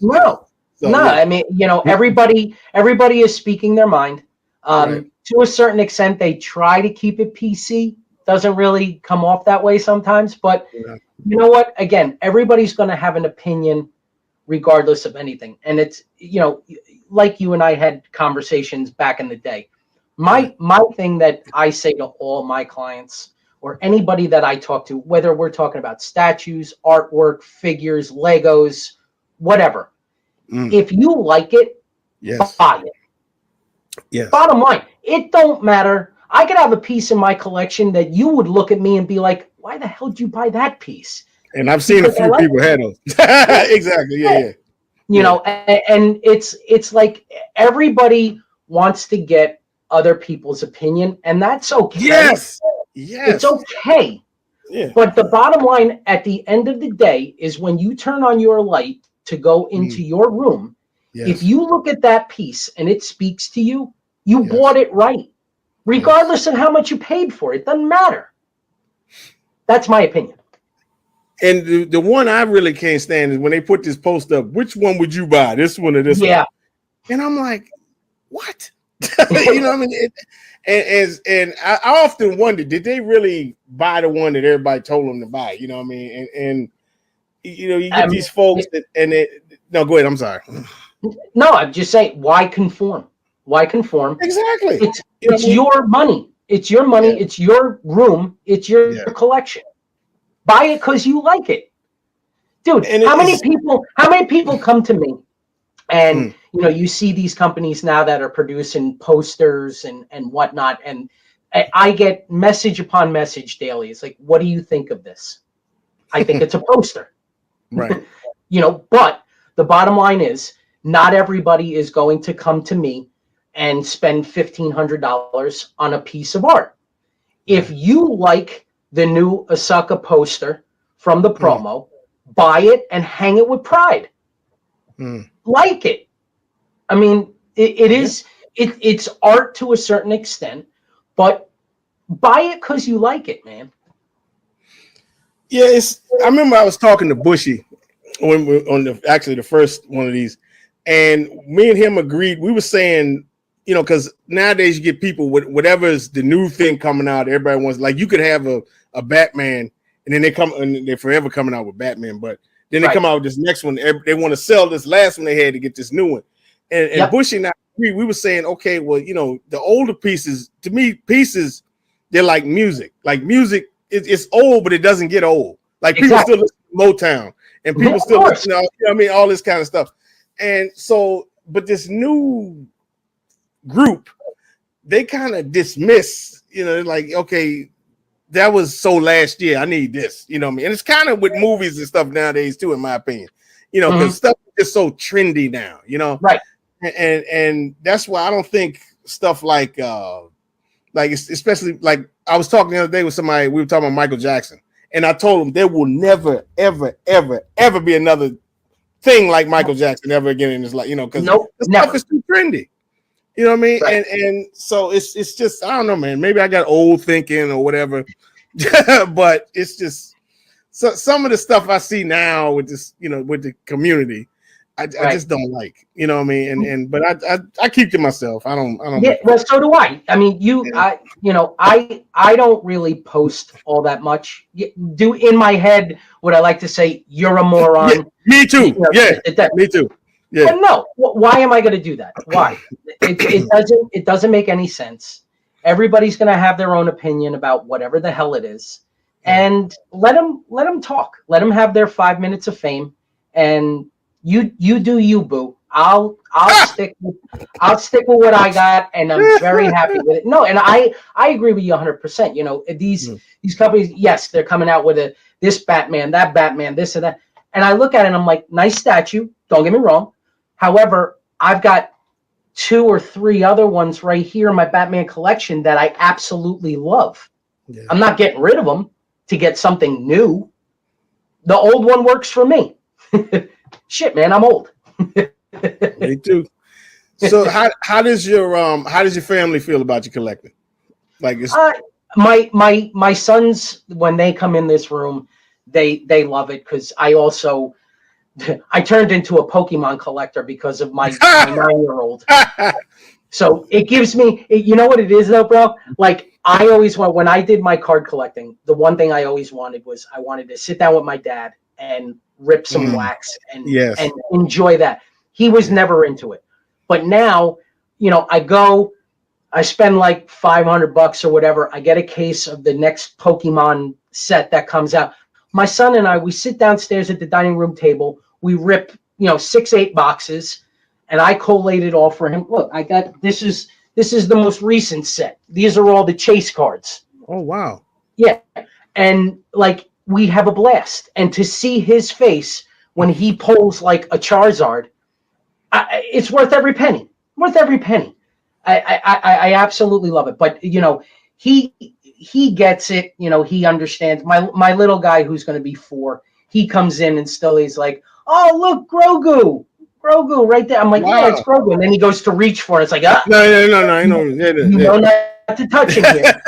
No. So, no, I mean, everybody is speaking their mind. To a certain extent, they try to keep it PC. Doesn't really come off that way sometimes, but you know what? Again, everybody's going to have an opinion regardless of anything. And it's, like you and I had conversations back in the day. My thing that I say to all my clients, or anybody that I talk to, whether we're talking about statues, artwork, figures, Legos, whatever, if you like it, Yes. buy it. Yes. Bottom line, it don't matter. I could have a piece in my collection that you would look at me and be like, why the hell did you buy that piece? And I've seen Because a few people have those. Exactly. Yeah. You know, and it's like everybody wants to get other people's opinion, and that's okay. Yes. Yes. It's okay. Yeah. But the bottom line at the end of the day is when you turn on your light to go into your room, if you look at that piece and it speaks to you, you bought it right. Regardless of how much you paid for it. Doesn't matter. That's my opinion. And the one I really can't stand is when they put this post up, which one would you buy? This one or this one? And I'm like, what? You know what I mean? And I often wonder, did they really buy the one that everybody told them to buy? You know what I mean? And you know, you get these folks no, go ahead. I'm sorry. No, I'm just saying, why conform? Why conform? Exactly. It's your money. It's your money. It's your room. It's your collection. Buy it because you like it, dude. And how many people come to me, and you know, you see these companies now that are producing posters and whatnot, and I get message upon message daily. It's like, what do you think of this? I think it's a poster, right? You know, but the bottom line is, not everybody is going to come to me and spend $1,500 on a piece of art. If you like the new Asaka poster from the promo, buy it and hang it with pride. Like it. I mean, it's art to a certain extent, but buy it because you like it, man. Yeah, I remember I was talking to Bushy on the first one of these, and me and him agreed. We were saying, you know, because nowadays you get people with whatever's the new thing coming out. Everybody wants, like, you could have a Batman, and then they're forever coming out with Batman, but then they come out with this next one. They want to sell this last one they had to get this new one. And Bushy and I, we were saying, okay, well, you know, the older pieces, to me, they're like music. Like music, it's old, but it doesn't get old. Like people still listen to Motown, and people still listen to, you know, I mean, all this kind of stuff. And so, but this new group, they kind of dismiss, you know, like, okay, that was so last year, I need this, you know what I mean? And it's kind of with movies and stuff nowadays too, in my opinion, you know, because stuff is so trendy now, you know, right? And that's why I don't think stuff like especially like I was talking the other day with somebody, we were talking about Michael Jackson, and I told him there will never, ever, ever, ever be another thing like Michael Jackson ever again in his life, you know, because stuff is too trendy. You know what I mean? Right. And so it's just, I don't know, man. Maybe I got old thinking or whatever, but it's just some of the stuff I see now with this, you know, with the community, I just don't like. You know what I mean? But I keep to myself. I don't. Yeah, well, so do I. I mean, I don't really post all that much. Do in my head what I like to say. You're a moron. Yeah, me too. You know, me too. Yeah. But no, why am I going to do that? Why? It doesn't make any sense. Everybody's going to have their own opinion about whatever the hell it is, and let them talk. Let them have their 5 minutes of fame, and you do you, boo. I'll stick with what I got, and I'm very happy with it. No, and I agree with you 100%. You know, these companies, yes, they're coming out with this Batman, that Batman, this and that, and I look at it and I'm like, nice statue. Don't get me wrong. However, I've got 2 or 3 other ones right here in my Batman collection that I absolutely love. Yeah. I'm not getting rid of them to get something new. The old one works for me. Shit, man, I'm old. Me too. So how does your family feel about you collecting? Like it's my sons, when they come in this room, they love it because I turned into a Pokemon collector because of my 9-year-old. So it gives me, you know what it is though, bro? Like I always want, when I did my card collecting, the one thing I always wanted was I wanted to sit down with my dad and rip some wax and enjoy that. He was never into it. But now, you know, I spend like $500 or whatever. I get a case of the next Pokemon set that comes out. My son and I, we sit downstairs at the dining room table. We rip, 6-8 boxes. and I collated all for him. Look, I got this is the most recent set. These are all the chase cards. Oh wow. Yeah, and like we have a blast, and to see his face when he pulls like a Charizard, it's worth every penny. Worth every penny. I absolutely love it. But he gets it. He understands. My little guy who's going to be 4. He comes in and still he's like, oh look, Grogu right there. I'm like, Wow. yeah, it's Grogu. And then he goes to reach for it. It's like, No. you know not to touch him here.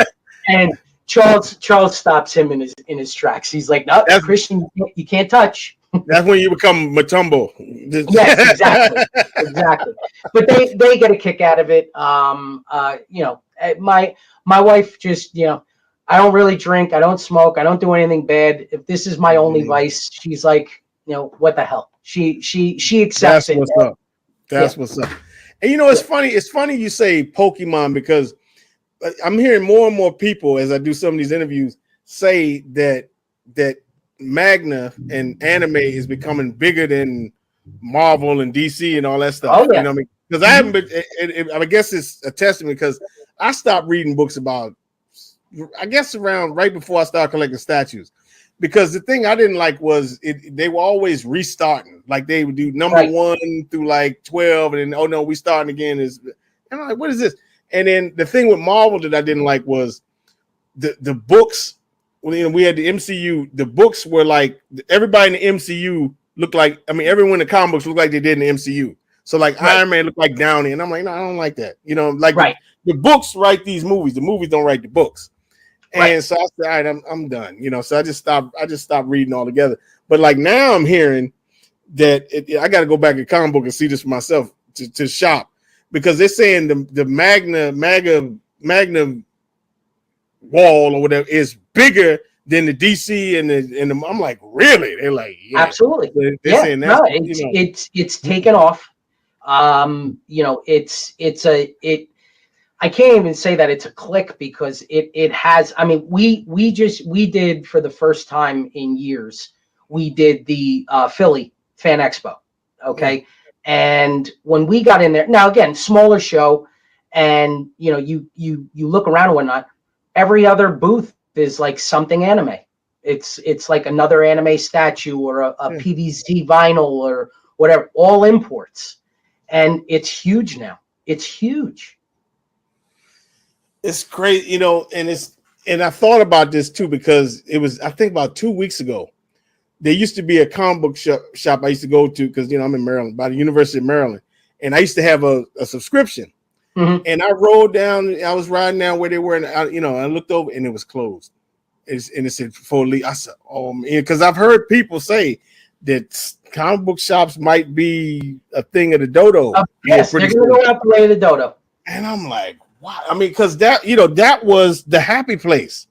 And Charles stops him in his tracks. He's like, no, Christian, you can't touch. That's when you become Matumbo. Yes, exactly. But they get a kick out of it. My wife just, I don't really drink, I don't smoke, I don't do anything bad. If this is my only vice, she's like, what the hell? She accepts it. That's what's up. That's what's up. And it's funny. It's funny you say Pokemon because I'm hearing more and more people as I do some of these interviews say that Magna and anime is becoming bigger than Marvel and DC and all that stuff. Oh, yeah. Because I haven't been. I guess it's a testament because I stopped reading books about, I guess, around right before I started collecting statues. Because the thing I didn't like was they were always restarting. Like they would do number 1 through like 12, and then, oh no, we starting again. And I'm like, what is this? And then the thing with Marvel that I didn't like was the books. When we had the MCU, the books were like everybody in the MCU looked like. I mean, everyone in the comic books looked like they did in the MCU. So like Iron Man looked like Downey, and I'm like, no, I don't like that. The books write these movies. The movies don't write the books. And so I said, all right, I'm done. So I just stopped reading altogether. But like now I'm hearing that I got to go back to comic book and see this for myself to shop, because they're saying the Magna wall or whatever is bigger than the DC and the I'm like, really? They're like, yeah, absolutely. They're saying that, it's taken off. I can't even say that it's a click because it has. I mean, we did for the first time in years. We did the Philly Fan Expo, okay, and when we got in there, now again, smaller show, and you look around and whatnot. Every other booth is like something anime. It's like another anime statue or a PVC vinyl or whatever, all imports, and it's huge now. It's huge. It's great, and I thought about this too because it was, I think, about 2 weeks ago. There used to be a comic book shop I used to go to because I'm in Maryland, by the University of Maryland, and I used to have a subscription. Mm-hmm. And I rode down. I was riding down where they were, and I looked over, and it was closed. And it said for leave. I said, "Oh man," because I've heard people say that comic book shops might be a thing of the dodo. Yes, they're going to go out the way of the dodo. And I'm like, wow. I mean, because that was the happy place.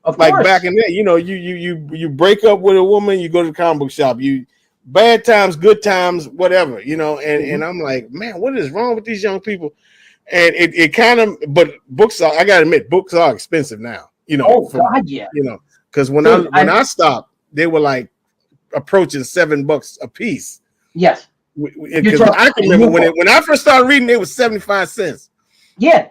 Of like course. Back in there, you break up with a woman, you go to the comic book shop. You bad times, good times, whatever. And I'm like, man, what is wrong with these young people? And it kind of, but books are, I gotta admit, books are expensive now. God, yeah. Because when I stopped, they were like approaching $7 a piece. Yes. Because I can remember when I first started reading, it was 75 cents. Yeah.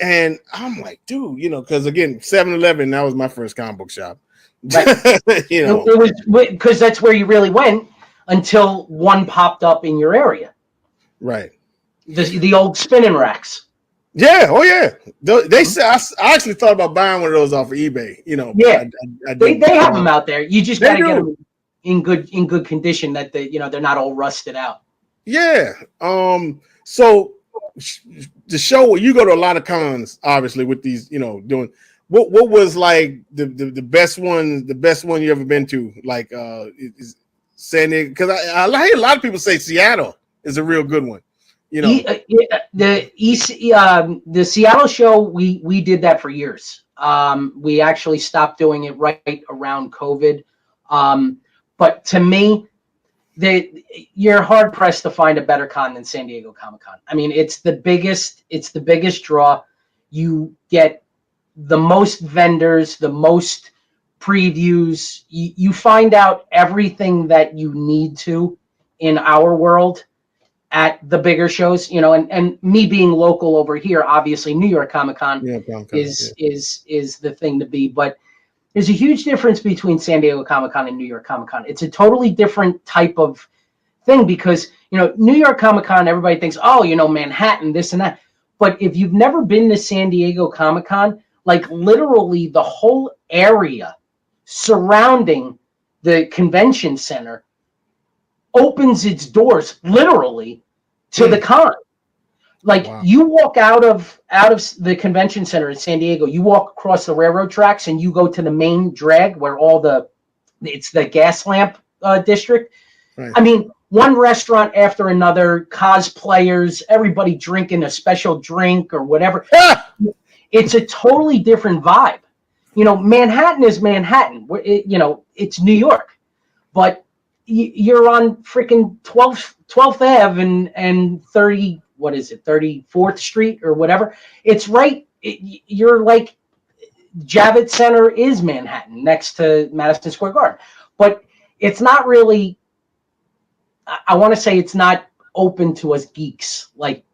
And I'm like, dude, because again, 7-Eleven, that was my first comic book shop. Right. It was because that's where you really went until one popped up in your area. Right. The old spinning racks. Yeah. Oh, yeah. They say I actually thought about buying one of those off of eBay. Yeah. They have them out there. You just got to get them in good condition that they're not all rusted out. Yeah. So the show, you go to a lot of cons, obviously, with these, doing. What was like the best one you ever been to? Like is San Diego? Because I hear a lot of people say Seattle is a real good one. The Seattle show, we did that for years. We actually stopped doing it right around COVID. But to me, you're hard pressed to find a better con than San Diego Comic-Con. I mean, it's the biggest draw. You get the most vendors, the most previews. You find out everything that you need to in our world. at the bigger shows, you know, and me being local over here, obviously New York Comic Con is the thing to be. But there's a huge difference between San Diego Comic Con and New York Comic Con. It's a totally different type of thing because, you know, New York Comic Con, everybody thinks, oh, you know, Manhattan, this and that. But if you've never been to San Diego Comic Con, like literally the whole area surrounding the convention center opens its doors literally to the con. Like you walk out of the convention center in San Diego, you walk across the railroad tracks and you go to the main drag where it's the gas lamp district. Right. I mean, one restaurant after another, cosplayers, everybody drinking a special drink or whatever. It's a totally different vibe. You know, Manhattan is Manhattan. You know, it's New York, but you're on freaking 12th Ave and 34th Street or whatever. It's right. You're like Javits Center is Manhattan next to Madison Square Garden, but it's not really. I want to say it's not open to us geeks like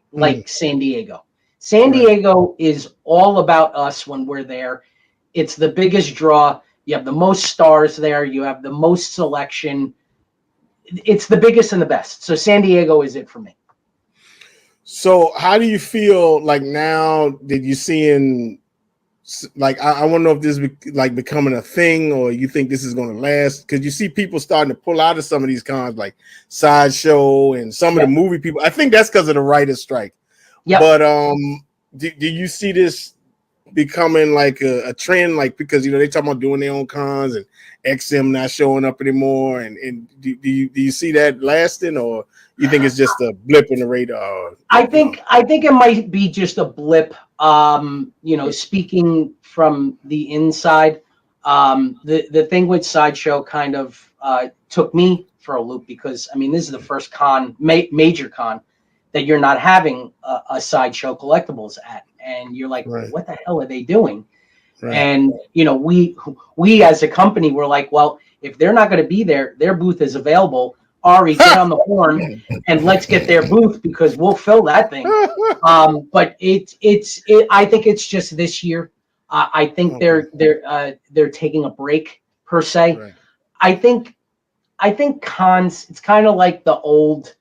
San Diego. San Diego is all about us when we're there. It's the biggest draw. You have the most stars there. You have the most selection. It's the biggest and the best. So San Diego is it for me. So how do you feel like now that you're seeing, like, I want to know if this is like becoming a thing or you think this is going to last? Because you see people starting to pull out of some of these cons, like Sideshow and some of the movie people. I think that's because of the writer's strike. Yeah. But do you see this becoming like a trend? Like, because, you know, they talking about doing their own cons and XM not showing up anymore. And do you see that lasting, or you think it's just a blip in the radar? I think it might be just a blip. You know, speaking from the inside, the thing with Sideshow kind of took me for a loop because, I mean, this is the first major con that you're not having a Sideshow collectibles at, and you're like, what the hell are they doing? Right. And, you know, we as a company were like, well, if they're not going to be there, their booth is available. Ari, get on the horn and let's get their booth because we'll fill that thing. But I think it's just this year. I think they're taking a break per se. Right. I think cons, it's kind of like the old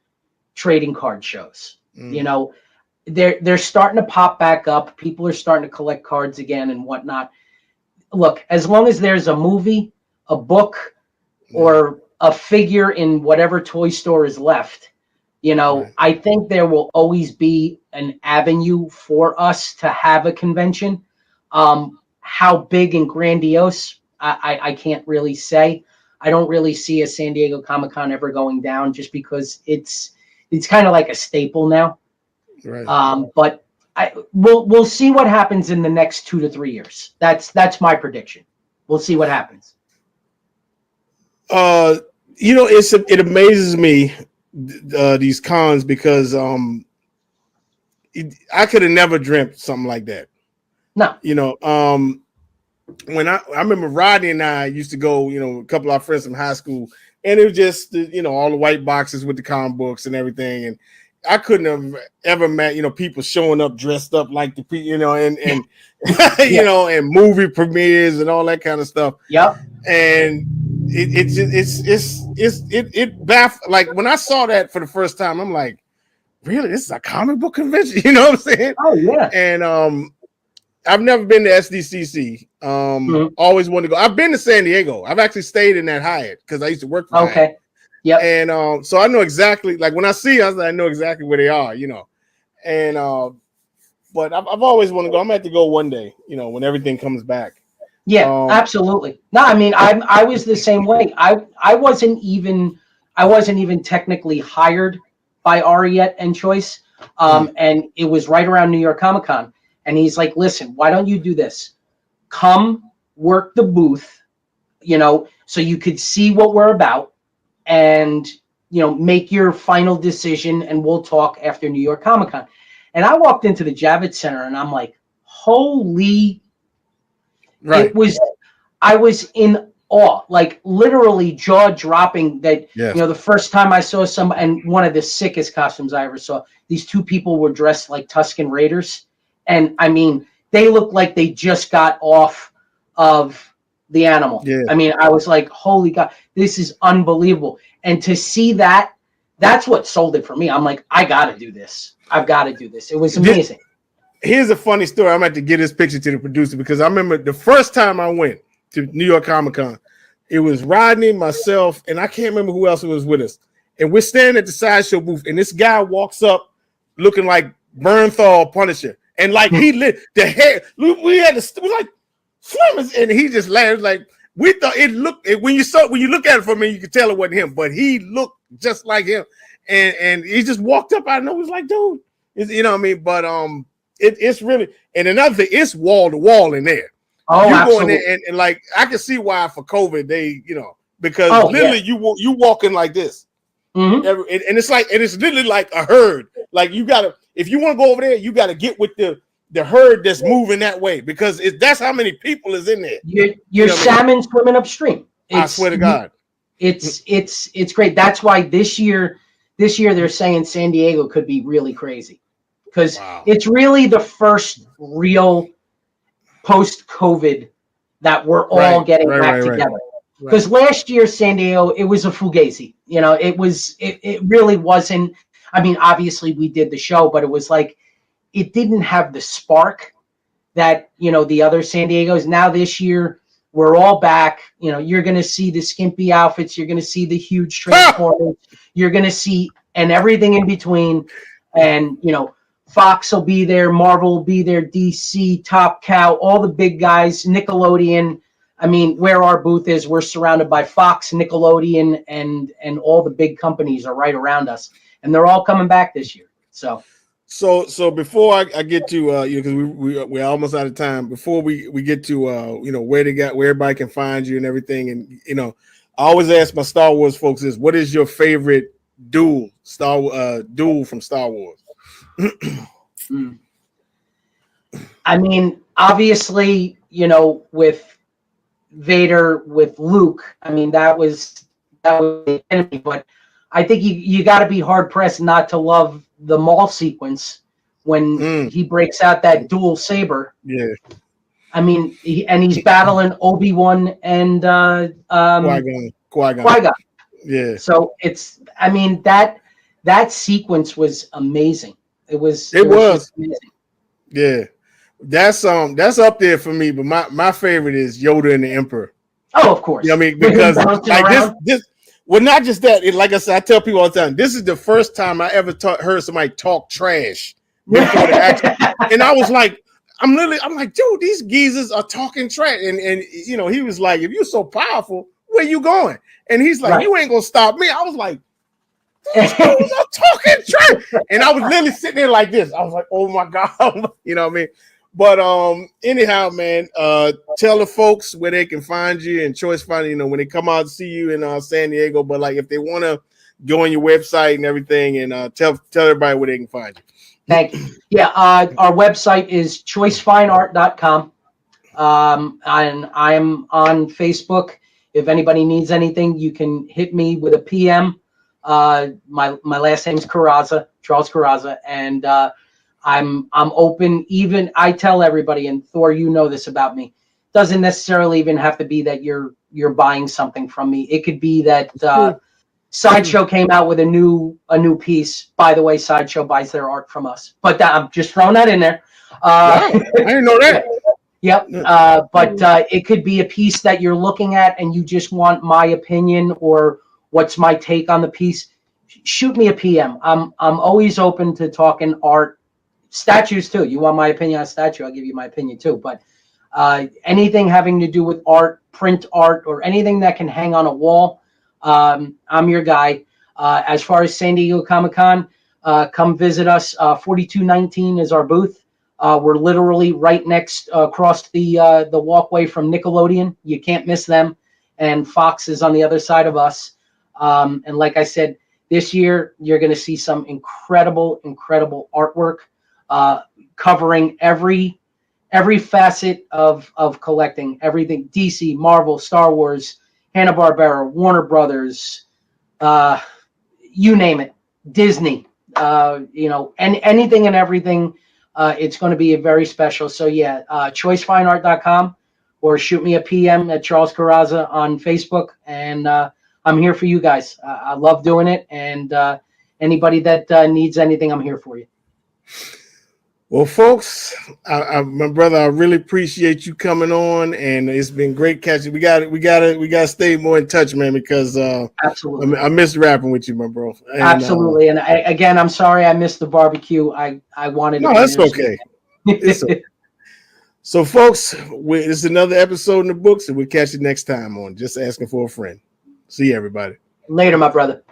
trading card shows. You know, they're starting to pop back up. People are starting to collect cards again and whatnot. Look, as long as there's a movie, a book, or a figure in whatever toy store is left, you know, I think there will always be an avenue for us to have a convention. How big and grandiose, I can't really say. I don't really see a San Diego Comic Con ever going down just because it's kind of like a staple now. Right. But we'll see what happens in the next 2 to 3 years. That's my prediction. We'll see what happens. You know, it amazes me these cons because I could have never dreamt something like that. No, you know, when I remember Rodney and I used to go, you know, a couple of our friends from high school, and it was just, you know, all the white boxes with the comic books and everything, and I couldn't have ever met, you know, people showing up dressed up like the people, you know, and you know, and movie premieres and all that kind of stuff. Yep. And it baffled. Like when I saw that for the first time, I'm like, really, this is a comic book convention? You know what I'm saying? Oh yeah. And I've never been to SDCC. Always wanted to go. I've been to San Diego. I've actually stayed in that Hyatt because I used to work for Hyatt. Yeah. And so I know exactly, like when I see us, I know exactly where they are, you know. And but I've always wanted to go. I'm gonna have to go one day, you know, when everything comes back. Yeah, absolutely. No, I mean, I was the same way. I wasn't even technically hired by Ariette and Choice. And it was right around New York Comic Con. And he's like, listen, why don't you do this? Come work the booth, you know, so you could see what we're about and, you know, make your final decision and we'll talk after New York Comic Con. And I walked into the Javits Center and I'm like, holy, I was in awe, like literally jaw dropping. That Yes. the first time I saw some, and one of the sickest costumes I ever saw. These two people were dressed like Tusken Raiders, and I mean, they looked like they just got off of the animal. Yeah. I mean, I was like, holy God, this is unbelievable. And to see that, that's what sold it for me. I'm like, I got to do this. I've got to do this. It was amazing. Here's a funny story. I'm going to get this picture to the producer because I remember the first time I went to New York Comic Con, it was Rodney, myself, and I can't remember who else was with us. And we're standing at the sideshow booth, and this guy walks up looking like Bernthal Punisher. And like he lit the hair, we had to, we like, Slim, and he just laughed. Like, we thought it looked, when you look at it for me, you could tell it wasn't him, but he looked just like him. And he just walked up out and it was like, dude, you know what I mean? But it's really, and another thing, it's wall to wall in there. Oh, you absolutely. go in there and like I can see why for COVID they, because literally you walking like this. Mm-hmm. And it's like, and it's literally like a herd. Like you gotta, if you want to go over there, you gotta get with the herd that's moving that way because that's how many people is in there. Your salmon swimming upstream. I swear to God, it's great. That's why this year they're saying San Diego could be really crazy because it's really the first real post-COVID that we're all getting back together. Because last year San Diego, it was a fugazi. It really wasn't. I mean, obviously we did the show, but it was like it didn't have the spark that the other San Diegos. Now this year we're all back. You're going to see the skimpy outfits. You're going to see the huge transformers. You're going to see and everything in between. And Fox will be there, Marvel will be there, DC, Top Cow, all the big guys, Nickelodeon. I mean, where our booth is, we're surrounded by Fox, Nickelodeon, and all the big companies are right around us, and they're all coming back this year. So before I get to because we're almost out of time. Before we get to where everybody can find you and everything, and I always ask my Star Wars folks is what is your favorite duel from Star Wars? I mean, obviously, with Vader with Luke, I mean that was the enemy, but I think you got to be hard pressed not to love the Maul sequence when he breaks out that dual saber. Yeah, I mean, he's battling Obi-Wan and Qui-Gon. Yeah. So I mean that sequence was amazing. It was amazing. Yeah. That's up there for me, but my favorite is Yoda and the Emperor. Oh, of course. I mean, because like this well, not just that. Like I said, I tell people all the time, this is the first time I ever heard somebody talk trash before the action. And I was like, I'm like, dude, these geezers are talking trash. And he was like, if you're so powerful, where you going? And he's like, you ain't gonna stop me. I was like, these dudes are talking trash. And I was literally sitting there like this. I was like, oh my God, you know what I mean? But anyhow, man, tell the folks where they can find you and Choice Finding, when they come out to see you in San Diego. But like if they want to go on your website and everything, and tell everybody where they can find you. Thank you. Yeah, our website is choicefineart.com. And I'm on Facebook. If anybody needs anything, you can hit me with a PM. My last name is Carozza, Charles Carozza, and I'm open. Even I tell everybody, and Thor, you know this about me, doesn't necessarily even have to be that you're buying something from me. It could be that Sideshow came out with a new piece. By the way, Sideshow buys their art from us, but I'm just throwing that in there. Wow, I didn't know that. Yep. But it could be a piece that you're looking at and you just want my opinion or what's my take on the piece. Shoot me a PM. I'm always open to talking art, statues too. You want my opinion on a statue, I'll give you my opinion too. But anything having to do with art, print art, or anything that can hang on a wall, I'm your guy. As far as San Diego Comic-Con, come visit us. 4219 is our booth. We're literally right next across the walkway from Nickelodeon. You can't miss them. And Fox is on the other side of us. And like I said, this year you're going to see some incredible artwork covering every every facet of collecting, everything DC, Marvel, Star Wars, Hanna-Barbera, Warner Brothers, you name it, Disney, and anything and everything. It's going to be a very special. So yeah, choicefineart.com, or shoot me a PM at Charles Carozza on Facebook, and I'm here for you guys. I love doing it, and anybody that needs anything, I'm here for you. Well, folks, my brother, I really appreciate you coming on, and it's been great catching. We got to stay more in touch, man, because absolutely, I miss rapping with you, my bro. And, absolutely, and again, I'm sorry I missed the barbecue. I wanted. No, that's okay. It's okay. So, folks, this is another episode in the books, and we'll catch you next time on Just Asking for a Friend. See you, everybody. Later, my brother.